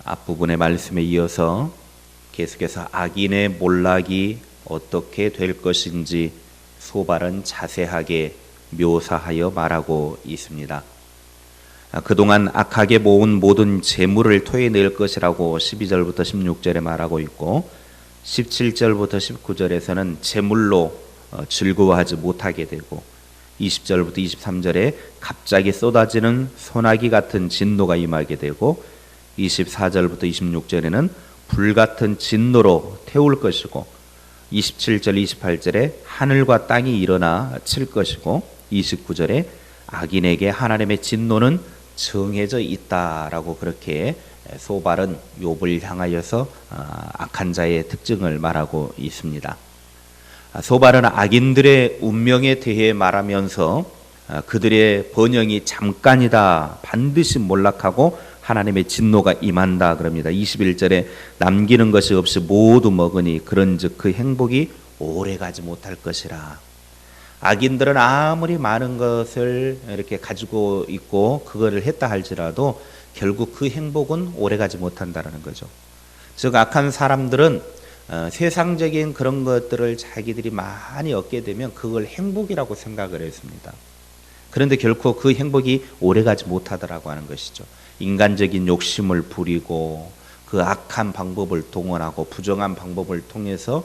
앞부분의 말씀에 이어서 계속해서 악인의 몰락이 어떻게 될 것인지 소발은 자세하게 묘사하여 말하고 있습니다. 그동안 악하게 모은 모든 재물을 토해낼 것이라고 12절부터 16절에 말하고 있고 17절부터 19절에서는 재물로 즐거워하지 못하게 되고 20절부터 23절에 갑자기 쏟아지는 소나기 같은 진노가 임하게 되고 24절부터 26절에는 불같은 진노로 태울 것이고 27절 28절에 하늘과 땅이 일어나 칠 것이고 29절에 악인에게 하나님의 진노는 정해져 있다라고 그렇게 소발은 욥을 향하여서 악한 자의 특징을 말하고 있습니다. 소발은 악인들의 운명에 대해 말하면서 그들의 번영이 잠깐이다, 반드시 몰락하고 하나님의 진노가 임한다 그럽니다. 21절에 남기는 것이 없이 모두 먹으니 그런즉 그 행복이 오래가지 못할 것이라. 악인들은 아무리 많은 것을 이렇게 가지고 있고 그거를 했다 할지라도 결국 그 행복은 오래가지 못한다는 거죠. 즉 악한 사람들은 세상적인 그런 것들을 자기들이 많이 얻게 되면 그걸 행복이라고 생각을 했습니다. 그런데 결코 그 행복이 오래가지 못하더라고 하는 것이죠. 인간적인 욕심을 부리고 그 악한 방법을 동원하고 부정한 방법을 통해서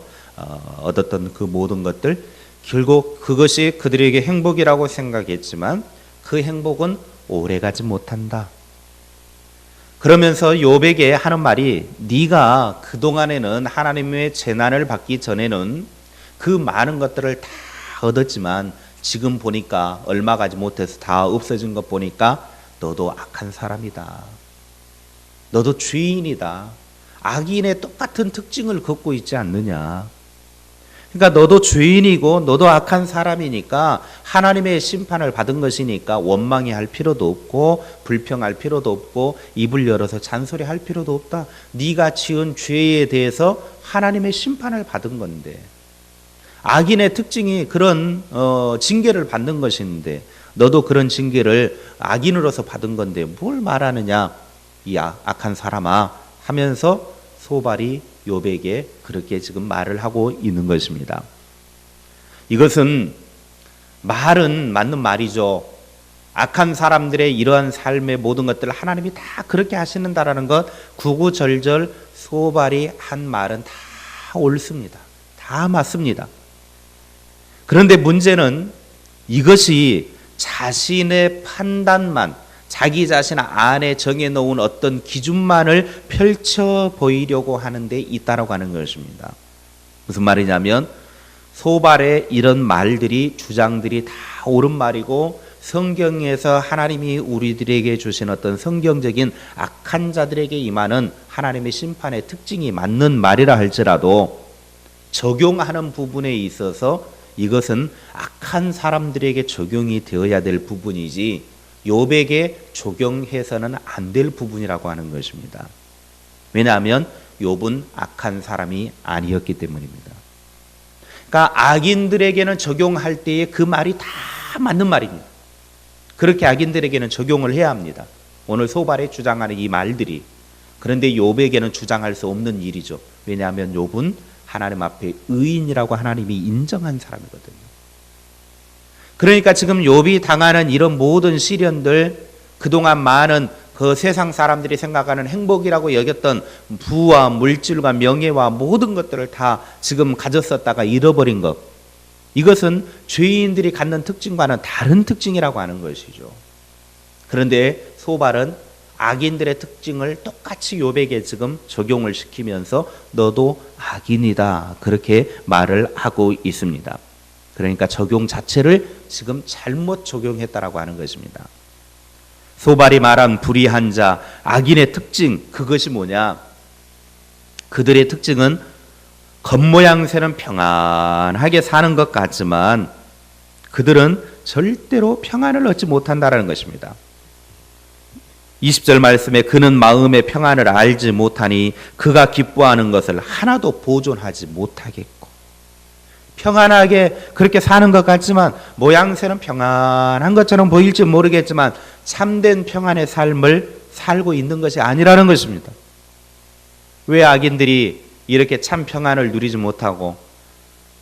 얻었던 그 모든 것들, 결국 그것이 그들에게 행복이라고 생각했지만 그 행복은 오래가지 못한다. 그러면서 욥에게 하는 말이, 네가 그동안에는 하나님의 재난을 받기 전에는 그 많은 것들을 다 얻었지만 지금 보니까 얼마 가지 못해서 다 없어진 것 보니까 너도 악한 사람이다. 너도 죄인이다. 악인의 똑같은 특징을 갖고 있지 않느냐. 그러니까 너도 죄인이고 너도 악한 사람이니까 하나님의 심판을 받은 것이니까 원망해 할 필요도 없고 불평할 필요도 없고 입을 열어서 잔소리할 필요도 없다. 네가 지은 죄에 대해서 하나님의 심판을 받은 건데, 악인의 특징이 그런 징계를 받는 것인데 너도 그런 징계를 악인으로서 받은 건데 뭘 말하느냐 이 악한 사람아 하면서 소발이 욥에게 그렇게 지금 말을 하고 있는 것입니다. 이것은 말은 맞는 말이죠. 악한 사람들의 이러한 삶의 모든 것들을 하나님이 다 그렇게 하시는다라는 것, 구구절절 소발이 한 말은 다 옳습니다. 다 맞습니다. 그런데 문제는 이것이 자신의 판단만, 자기 자신 안에 정해놓은 어떤 기준만을 펼쳐 보이려고 하는 데 있다라고 하는 것입니다. 무슨 말이냐면 소발의 이런 말들이, 주장들이 다 옳은 말이고 성경에서 하나님이 우리들에게 주신 어떤 성경적인 악한 자들에게 임하는 하나님의 심판의 특징이 맞는 말이라 할지라도 적용하는 부분에 있어서 이것은 악한 사람들에게 적용이 되어야 될 부분이지 욥에게 적용해서는 안 될 부분이라고 하는 것입니다. 왜냐하면 욥은 악한 사람이 아니었기 때문입니다. 그러니까 악인들에게는 적용할 때에 그 말이 다 맞는 말입니다. 그렇게 악인들에게는 적용을 해야 합니다. 오늘 소발에 주장하는 이 말들이. 그런데 욥에게는 주장할 수 없는 일이죠. 왜냐하면 욥은 하나님 앞에 의인이라고 하나님이 인정한 사람이거든요. 그러니까 지금 욥이 당하는 이런 모든 시련들, 그동안 많은 그 세상 사람들이 생각하는 행복이라고 여겼던 부와 물질과 명예와 모든 것들을 다 지금 가졌었다가 잃어버린 것, 이것은 죄인들이 갖는 특징과는 다른 특징이라고 하는 것이죠. 그런데 소발은 악인들의 특징을 똑같이 욥에게 지금 적용을 시키면서 너도 악인이다 그렇게 말을 하고 있습니다. 그러니까 적용 자체를 지금 잘못 적용했다라고 하는 것입니다. 소발이 말한 불의한 자, 악인의 특징, 그것이 뭐냐? 그들의 특징은 겉모양새는 평안하게 사는 것 같지만 그들은 절대로 평안을 얻지 못한다라는 것입니다. 20절 말씀에 그는 마음의 평안을 알지 못하니 그가 기뻐하는 것을 하나도 보존하지 못하겠고, 평안하게 그렇게 사는 것 같지만 모양새는 평안한 것처럼 보일지 모르겠지만 참된 평안의 삶을 살고 있는 것이 아니라는 것입니다. 왜 악인들이 이렇게 참 평안을 누리지 못하고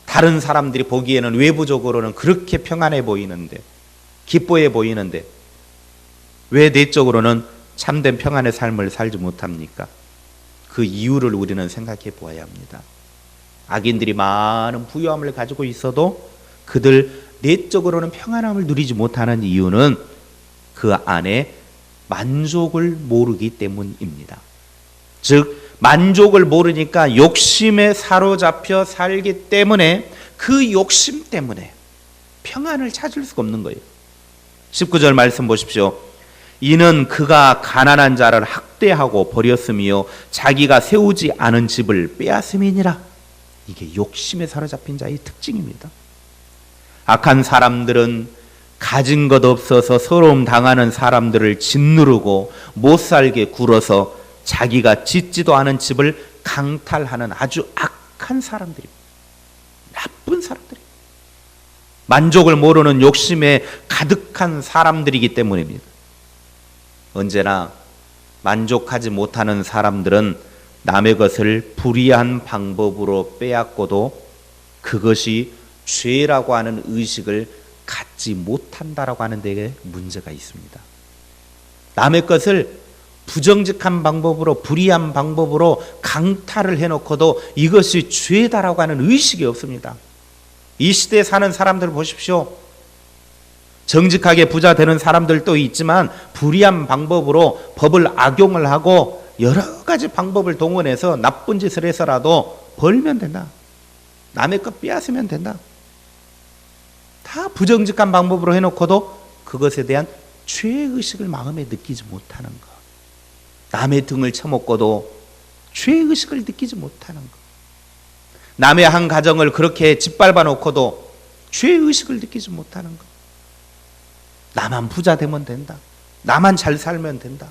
다른 사람들이 보기에는 외부적으로는 그렇게 평안해 보이는데, 기뻐해 보이는데 왜 내적으로는 참된 평안의 삶을 살지 못합니까? 그 이유를 우리는 생각해 보아야 합니다. 악인들이 많은 부유함을 가지고 있어도 그들 내적으로는 평안함을 누리지 못하는 이유는 그 안에 만족을 모르기 때문입니다. 즉 만족을 모르니까 욕심에 사로잡혀 살기 때문에 그 욕심 때문에 평안을 찾을 수가 없는 거예요. 19절 말씀 보십시오. 이는 그가 가난한 자를 학대하고 버렸으며 자기가 세우지 않은 집을 빼앗음이니라. 이게 욕심에 사로잡힌 자의 특징입니다. 악한 사람들은 가진 것 없어서 서러움 당하는 사람들을 짓누르고 못 살게 굴어서 자기가 짓지도 않은 집을 강탈하는 아주 악한 사람들입니다. 나쁜 사람들입니다. 만족을 모르는 욕심에 가득한 사람들이기 때문입니다. 언제나 만족하지 못하는 사람들은 남의 것을 불의한 방법으로 빼앗고도 그것이 죄라고 하는 의식을 갖지 못한다라고 하는 데에 문제가 있습니다. 남의 것을 부정직한 방법으로, 불의한 방법으로 강탈을 해놓고도 이것이 죄다라고 하는 의식이 없습니다. 이 시대에 사는 사람들 보십시오. 정직하게 부자 되는 사람들도 있지만 불의한 방법으로 법을 악용을 하고 여러 가지 방법을 동원해서 나쁜 짓을 해서라도 벌면 된다. 남의 것 빼앗으면 된다. 다 부정직한 방법으로 해놓고도 그것에 대한 죄의식을 마음에 느끼지 못하는 것. 남의 등을 쳐먹고도 죄의식을 느끼지 못하는 것. 남의 한 가정을 그렇게 짓밟아 놓고도 죄의식을 느끼지 못하는 것. 나만 부자 되면 된다. 나만 잘 살면 된다.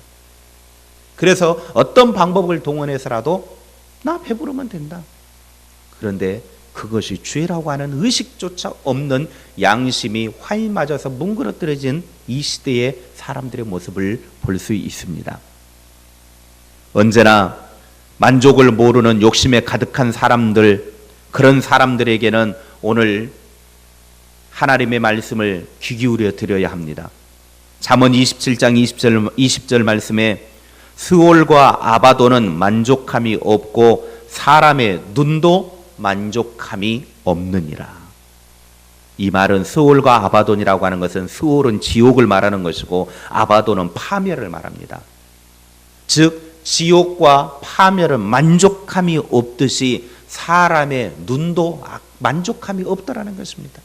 그래서 어떤 방법을 동원해서라도 나 배부르면 된다. 그런데 그것이 죄라고 하는 의식조차 없는 양심이 화인 맞아서 뭉그러뜨려진 이 시대의 사람들의 모습을 볼 수 있습니다. 언제나 만족을 모르는 욕심에 가득한 사람들, 그런 사람들에게는 오늘 하나님의 말씀을 귀 기울여 드려야 합니다. 잠언 27장 20절 말씀에 스올과 아바도는 만족함이 없고 사람의 눈도 만족함이 없느니라. 이 말은 스올과 아바돈이라고 하는 것은 스올은 지옥을 말하는 것이고 아바돈은 파멸을 말합니다. 즉 지옥과 파멸은 만족함이 없듯이 사람의 눈도 만족함이 없더라는 것입니다.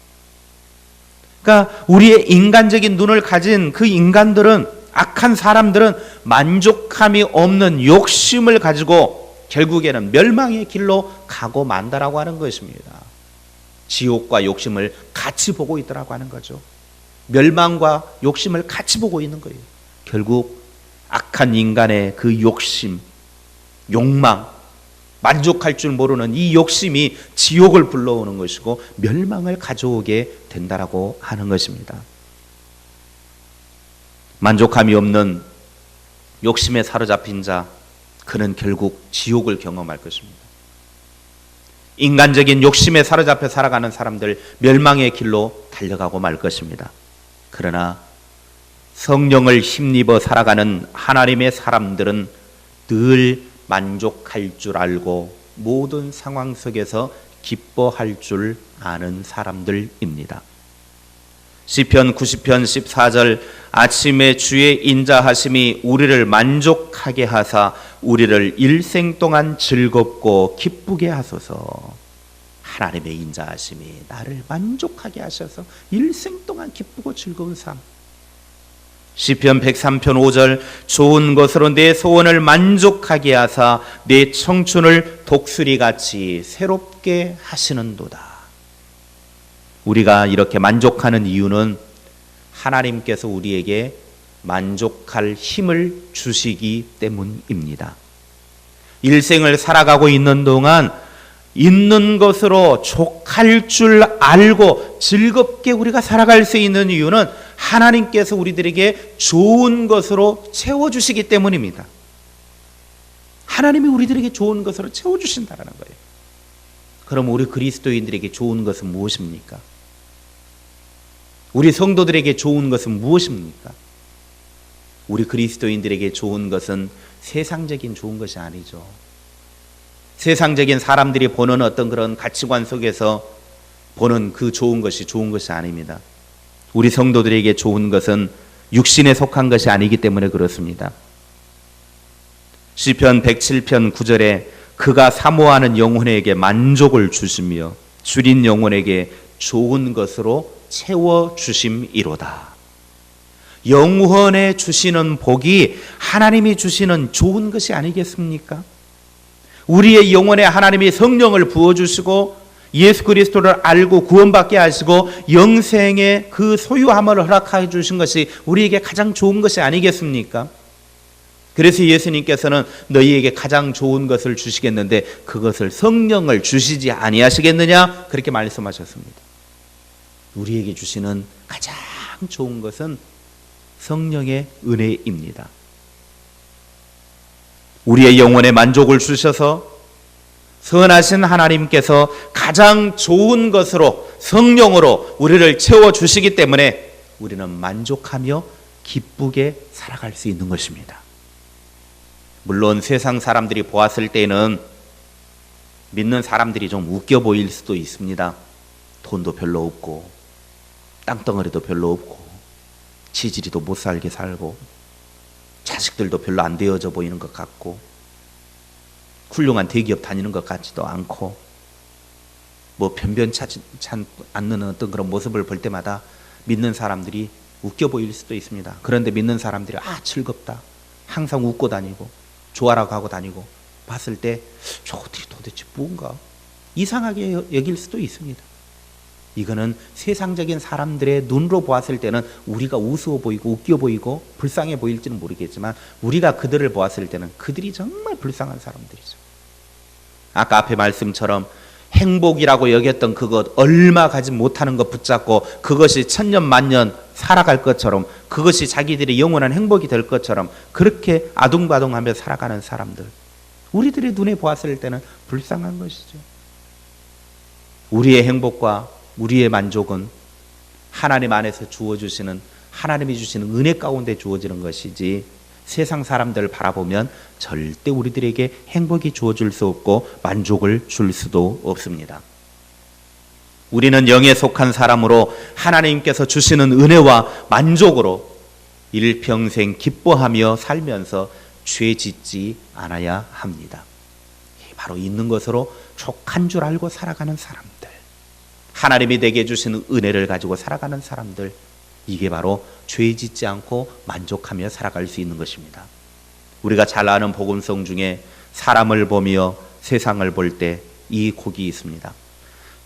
그러니까 우리의 인간적인 눈을 가진 그 인간들은, 악한 사람들은 만족함이 없는 욕심을 가지고 결국에는 멸망의 길로 가고 만다라고 하는 것입니다. 지옥과 욕심을 같이 보고 있더라고 하는 거죠. 멸망과 욕심을 같이 보고 있는 거예요. 결국 악한 인간의 그 욕심, 욕망, 만족할 줄 모르는 이 욕심이 지옥을 불러오는 것이고 멸망을 가져오게 된다라고 하는 것입니다. 만족함이 없는 욕심에 사로잡힌 자, 그는 결국 지옥을 경험할 것입니다. 인간적인 욕심에 사로잡혀 살아가는 사람들, 멸망의 길로 달려가고 말 것입니다. 그러나 성령을 힘입어 살아가는 하나님의 사람들은 늘 만족할 줄 알고 모든 상황 속에서 기뻐할 줄 아는 사람들입니다. 시편 90편 14절 아침에 주의 인자하심이 우리를 만족하게 하사 우리를 일생 동안 즐겁고 기쁘게 하소서. 하나님의 인자하심이 나를 만족하게 하셔서 일생 동안 기쁘고 즐거운 삶. 시편 103편 5절 좋은 것으로 내 소원을 만족하게 하사 내 청춘을 독수리같이 새롭게 하시는도다. 우리가 이렇게 만족하는 이유는 하나님께서 우리에게 만족할 힘을 주시기 때문입니다. 일생을 살아가고 있는 동안 있는 것으로 족할 줄 알고 즐겁게 우리가 살아갈 수 있는 이유는 하나님께서 우리들에게 좋은 것으로 채워주시기 때문입니다. 하나님이 우리들에게 좋은 것으로 채워주신다는 거예요. 그럼 우리 그리스도인들에게 좋은 것은 무엇입니까? 우리 성도들에게 좋은 것은 무엇입니까? 우리 그리스도인들에게 좋은 것은 세상적인 좋은 것이 아니죠. 세상적인 사람들이 보는 어떤 그런 가치관 속에서 보는 그 좋은 것이 아닙니다. 우리 성도들에게 좋은 것은 육신에 속한 것이 아니기 때문에 그렇습니다. 시편 107편 9절에 그가 사모하는 영혼에게 만족을 주시며 줄인 영혼에게 좋은 것으로 채워주심이로다. 영혼에 주시는 복이 하나님이 주시는 좋은 것이 아니겠습니까? 우리의 영혼에 하나님이 성령을 부어주시고 예수 그리스도를 알고 구원받게 하시고 영생의 그 소유함을 허락해 주신 것이 우리에게 가장 좋은 것이 아니겠습니까? 그래서 예수님께서는 너희에게 가장 좋은 것을 주시겠는데 그것을 성령을 주시지 아니하시겠느냐? 그렇게 말씀하셨습니다. 우리에게 주시는 가장 좋은 것은 성령의 은혜입니다. 우리의 영혼에 만족을 주셔서 선하신 하나님께서 가장 좋은 것으로 성령으로 우리를 채워주시기 때문에 우리는 만족하며 기쁘게 살아갈 수 있는 것입니다. 물론 세상 사람들이 보았을 때는 믿는 사람들이 좀 웃겨 보일 수도 있습니다. 돈도 별로 없고 땅덩어리도 별로 없고 지지리도 못 살게 살고 자식들도 별로 안 되어져 보이는 것 같고 훌륭한 대기업 다니는 것 같지도 않고 뭐 변변찮지 않는 어떤 그런 모습을 볼 때마다 믿는 사람들이 웃겨 보일 수도 있습니다. 그런데 믿는 사람들이 즐겁다, 항상 웃고 다니고 좋아라고 하고 다니고 봤을 때 저것들이 도대체 뭔가 이상하게 여길 수도 있습니다. 이거는 세상적인 사람들의 눈으로 보았을 때는 우리가 우스워 보이고 웃겨 보이고 불쌍해 보일지는 모르겠지만 우리가 그들을 보았을 때는 그들이 정말 불쌍한 사람들이죠. 아까 앞에 말씀처럼 행복이라고 여겼던 그것, 얼마 가지 못하는 것 붙잡고 그것이 천년 만년 살아갈 것처럼, 그것이 자기들의 영원한 행복이 될 것처럼 그렇게 아둥바둥하며 살아가는 사람들, 우리들의 눈에 보았을 때는 불쌍한 것이죠. 우리의 행복과 우리의 만족은 하나님 안에서 주어주시는, 하나님이 주시는 은혜 가운데 주어지는 것이지 세상 사람들을 바라보면 절대 우리들에게 행복이 주어질 수 없고 만족을 줄 수도 없습니다. 우리는 영에 속한 사람으로 하나님께서 주시는 은혜와 만족으로 일평생 기뻐하며 살면서 죄 짓지 않아야 합니다. 바로 있는 것으로 족한 줄 알고 살아가는 사람들, 하나님이 내게 주시는 은혜를 가지고 살아가는 사람들, 이게 바로 죄 짓지 않고 만족하며 살아갈 수 있는 것입니다. 우리가 잘 아는 복음성 중에 사람을 보며 세상을 볼 때 이 곡이 있습니다.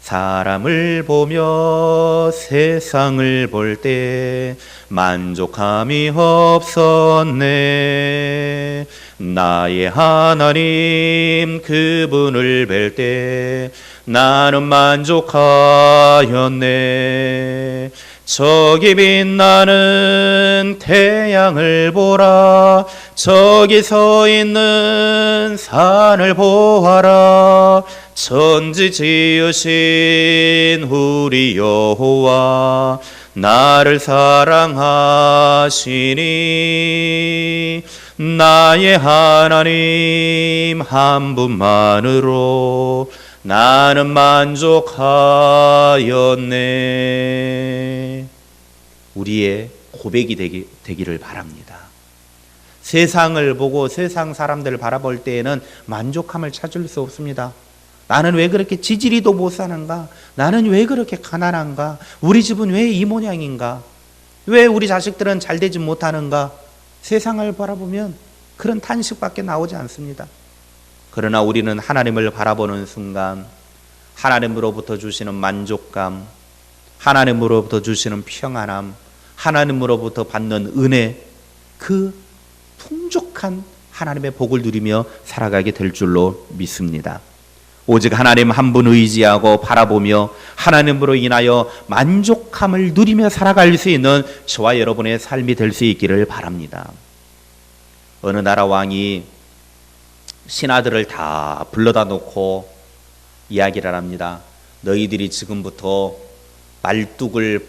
사람을 보며 세상을 볼 때 만족함이 없었네. 나의 하나님 그분을 뵐 때 나는 만족하였네. 저기 빛나는 태양을 보라. 저기 서 있는 산을 보아라. 천지 지으신 우리 여호와 나를 사랑하시니 나의 하나님 한 분만으로 나는 만족하였네. 우리의 고백이 되기를 바랍니다. 세상을 보고 세상 사람들을 바라볼 때에는 만족함을 찾을 수 없습니다. 나는 왜 그렇게 지지리도 못 사는가? 나는 왜 그렇게 가난한가? 우리 집은 왜 이 모양인가? 왜 우리 자식들은 잘 되지 못하는가? 세상을 바라보면 그런 탄식밖에 나오지 않습니다. 그러나 우리는 하나님을 바라보는 순간 하나님으로부터 주시는 만족감, 하나님으로부터 주시는 평안함, 하나님으로부터 받는 은혜, 그 풍족한 하나님의 복을 누리며 살아가게 될 줄로 믿습니다. 오직 하나님 한 분 의지하고 바라보며 하나님으로 인하여 만족함을 누리며 살아갈 수 있는 저와 여러분의 삶이 될 수 있기를 바랍니다. 어느 나라 왕이 신하들을 다 불러다 놓고 이야기를 합니다. 너희들이 지금부터 말뚝을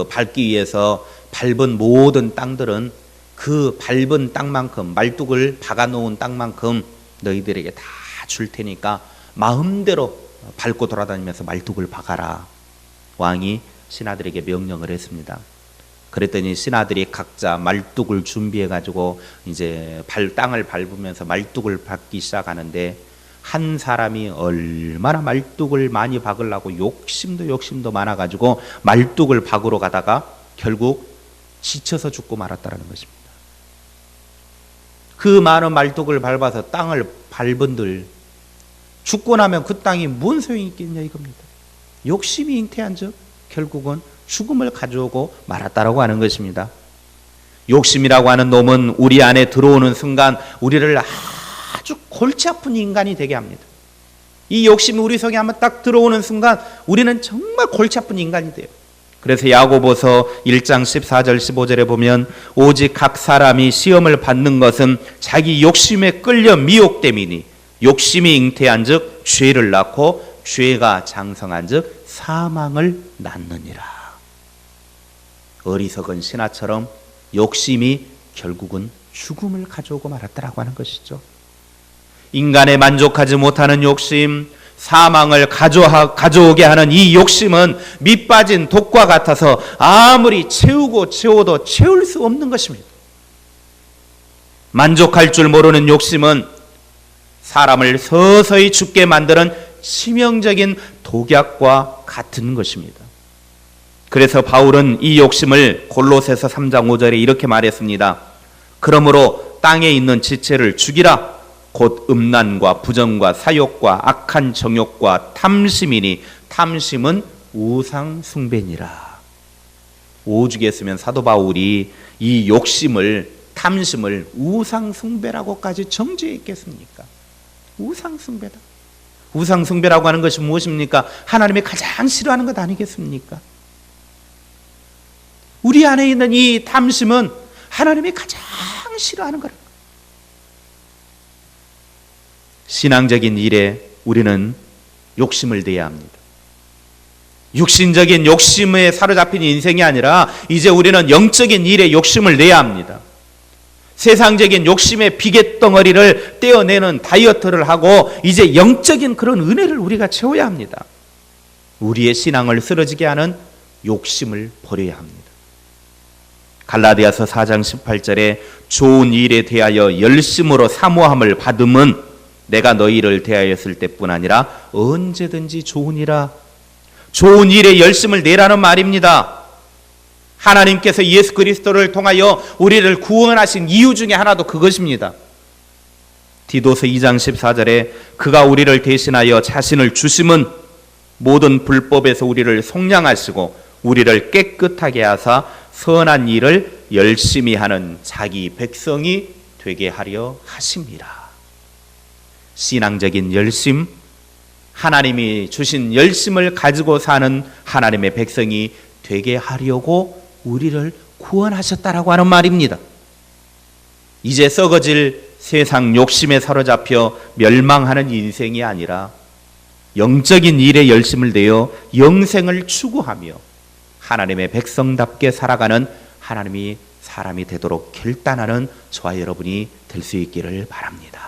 밟기 위해서 밟은 모든 땅들은 그 밟은 땅만큼, 말뚝을 박아 놓은 땅만큼 너희들에게 다 줄 테니까 마음대로 밟고 돌아다니면서 말뚝을 박아라. 왕이 신하들에게 명령을 했습니다. 그랬더니 신하들이 각자 말뚝을 준비해 가지고 이제 땅을 밟으면서 말뚝을 밟기 시작하는데, 한 사람이 얼마나 말뚝을 많이 박으려고 욕심도 많아 가지고 말뚝을 박으러 가다가 결국 지쳐서 죽고 말았다라는 것입니다. 그 많은 말뚝을 밟아서 땅을 밟은들 죽고 나면 그 땅이 뭔 소용이 있겠냐 이겁니다. 욕심이 잉태한 즉 결국은 죽음을 가져오고 말았다라고 하는 것입니다. 욕심이라고 하는 놈은 우리 안에 들어오는 순간 우리를 아주 골치 아픈 인간이 되게 합니다. 이 욕심이 우리 속에 한번 딱 들어오는 순간 우리는 정말 골치 아픈 인간이 돼요. 그래서 야고보서 1장 14절 15절에 보면 오직 각 사람이 시험을 받는 것은 자기 욕심에 끌려 미혹됨이니 욕심이 잉태한 즉 죄를 낳고 죄가 장성한 즉 사망을 낳느니라. 어리석은 신하처럼 욕심이 결국은 죽음을 가져오고 말았다라고 하는 것이죠. 인간의 만족하지 못하는 욕심, 사망을 가져오게 하는 이 욕심은 밑빠진 독과 같아서 아무리 채워도 채울 수 없는 것입니다. 만족할 줄 모르는 욕심은 사람을 서서히 죽게 만드는 치명적인 독약과 같은 것입니다. 그래서 바울은 이 욕심을 골로새서 3장 5절에 이렇게 말했습니다. 그러므로 땅에 있는 지체를 죽이라. 곧 음란과 부정과 사욕과 악한 정욕과 탐심이니 탐심은 우상 숭배니라. 오죽에 쓰면 사도 바울이 이 욕심을, 탐심을 우상 숭배라고까지 정죄했겠습니까? 우상 숭배다. 우상 숭배라고 하는 것이 무엇입니까? 하나님이 가장 싫어하는 것 아니겠습니까? 우리 안에 있는 이 탐심은 하나님이 가장 싫어하는 거라. 신앙적인 일에 우리는 욕심을 내야 합니다. 육신적인 욕심에 사로잡힌 인생이 아니라 이제 우리는 영적인 일에 욕심을 내야 합니다. 세상적인 욕심의 비계덩어리를 떼어내는 다이어트를 하고 이제 영적인 그런 은혜를 우리가 채워야 합니다. 우리의 신앙을 쓰러지게 하는 욕심을 버려야 합니다. 갈라디아서 4장 18절에 좋은 일에 대하여 열심으로 사모함을 받음은 내가 너희를 대하였을 때뿐 아니라 언제든지 좋은 일에 열심을 내라는 말입니다. 하나님께서 예수 그리스도를 통하여 우리를 구원하신 이유 중에 하나도 그것입니다. 디도서 2장 14절에 그가 우리를 대신하여 자신을 주심은 모든 불법에서 우리를 속량하시고 우리를 깨끗하게 하사 선한 일을 열심히 하는 자기 백성이 되게 하려 하심이라. 신앙적인 열심, 하나님이 주신 열심을 가지고 사는 하나님의 백성이 되게 하려고 우리를 구원하셨다라고 하는 말입니다. 이제 썩어질 세상 욕심에 사로잡혀 멸망하는 인생이 아니라 영적인 일에 열심을 내어 영생을 추구하며 하나님의 백성답게 살아가는 하나님이 사람이 되도록 결단하는 저와 여러분이 될 수 있기를 바랍니다.